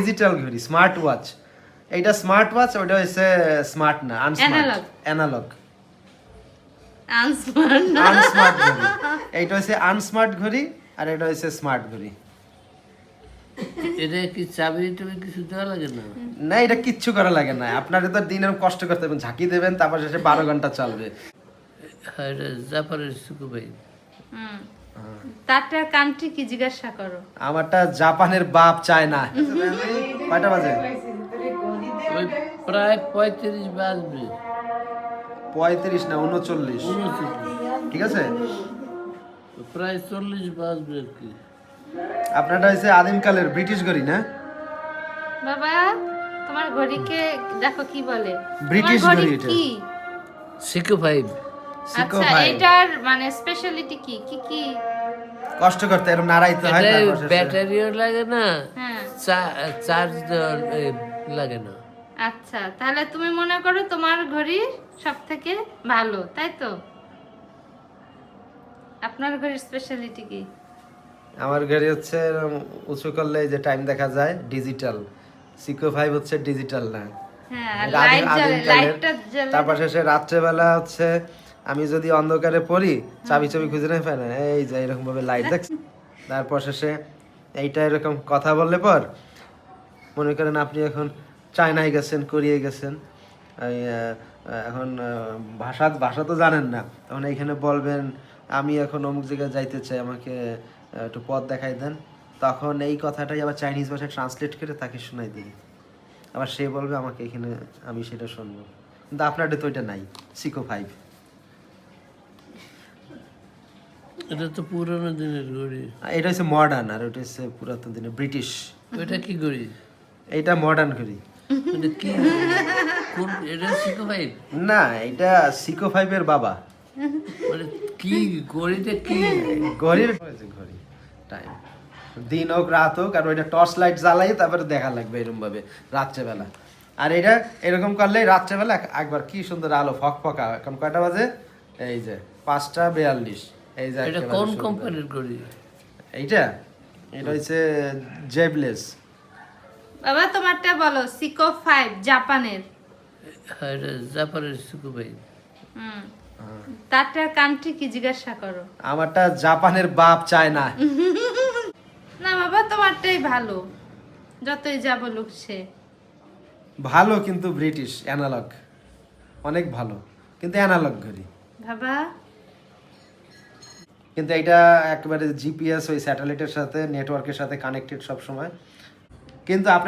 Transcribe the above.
Digital ঘড়ি, smart watch. এইটা smart watch, ওটা হচ্ছে স্মার্ট না, আনস্মার্ট, অ্যানালগ, আনস্মার্ট ঘড়ি। এইটা হচ্ছে আনস্মার্ট ঘড়ি আর এটা হচ্ছে স্মার্ট ঘড়ি। এটা কি চাবি টাবি কিছু দেওয়া লাগে না? না, এটা কিচ্ছু করা লাগে না। আপনারা তো দিন এরকম কষ্ট করতে হবে, ঝাঁকি দেবেন, তারপর শেষে 12 ঘন্টা চলবে। হ্যাঁ, এটা জাপানের সুকু ভাই। তারটার কান্ট্রি কি জিজ্ঞাসা করো? আমারটা জাপানের বাপ চায় না। কয়টা বাজে? ওই প্রায় 35 বাজবে। 35 না 39। 39, ঠিক আছে, প্রায় 40 বাজবে আর কি। আপনারটা হচ্ছে আদিমকালের ব্রিটিশ ঘড়ি না? বাবা তোমার ঘড়িকে দেখো কি বলে, ব্রিটিশ তোমার ঘড়ি ঘড়ি এটা। কি? সিকো 5। সিকো আচ্ছা, ভাই, এটার মানে স্পেশালিটি কি কি কি? কষ্ট করতে এরকম নাড়াইতে হয়, এটা তারপর শেষে- ব্যাটারিও লাগে না, হ্যাঁ, চার্জ লাগে না। আচ্ছা তাহলে তুমি মনে করো তোমার ঘড়ি সব থেকে ভালো, তাই তো? আপনার ঘড়ির স্পেশালিটি কি? আমার ঘড়ি হচ্ছে এরম উঁচু করলে এই যে টাইম দেখা যায়, ডিজিটাল। সিকো 5 হচ্ছে ডিজিটাল না। হ্যাঁ, আর এটা আদিম- লাইট জ্বলে, আদিমকালের। লাইটটা জ্বলে। তারপর শেষে রাত্রেবেলা হচ্ছে আমি যদি অন্ধকারে পড়ি, চাবি চাবি খুঁজে না পাই না, এই যে এরকম ভাবে লাইট দেখছি। তারপর শেষে এইটা এরকম কথা বললে পর মনে করেন আপনি এখন চায়নায় গেছেন, কোরিয়ায় গেছেন, এই, এখন ভাষা ভাষা তো জানেন না, তখন এইখানে বলবেন আমি এখন অমুক জায়গায় যাইতে চাই, আমাকে একটু পথ দেখাই দেন। তখন এই কথাটাই আবার চাইনিজ ভাষায় ট্রান্সলেট করে তাকে শোনাই দিই, আবার সে বলবে আমাকে এখানে, আমি সেটা শুনবো। কিন্তু আপনারটা তো ওইটা নাই, সিকো 5। এটা তো পুরোনো দিনের ঘড়ি। এটা হচ্ছে মডার্ন আর ওটা হচ্ছে পুরাতন দিনের ব্রিটিশ। ওইটা কি ঘড়ি? এইটা মডার্ন ঘড়ি। এটা কি এটা সিকো 5? না, এটা সিকো 5 এর বাবা। মানে কি ঘড়িটা কি? ঘড়ির ঘড়ি টাইম, দিন হোক রাত হোক, আর ওইটা টর্চ লাইট জ্বালাই তারপরে দেখা লাগবে এরকম ভাবে রাত্রেবেলা। আর এটা এরকম করলে রাত্রেবেলা একবার কি সুন্দর আলো ফকফকা। এখন কয়টা বাজে? এই যে 5:42। এই যে এটা একেবারে কোন সুন্দর। কোম্পানির ঘড়ি? এইটা এটা হচ্ছে জেবলেস। বাবা তোমারটা বলো, সিকো 5 জাপানের। হ্যাঁ, এটা জাপানের সুকু ভাই। তারটার কান্ট্রি কি জিজ্ঞাসা করো? আমারটা জাপানের বাপ চায় না। না বাবা তোমারটাই ভালো, যতই যা বলুক সে। ভালো কিন্তু ব্রিটিশ, অ্যানালগ, অনেক ভালো, কিন্তু অ্যানালগ ঘড়ি। বাবা কিন্তু এটা একেবারে জিপিএস, ওই স্যাটেলাইটের সাথে, নেটওয়ার্কের সাথে কানেক্টেড সব সময়। কিন্তু আপনার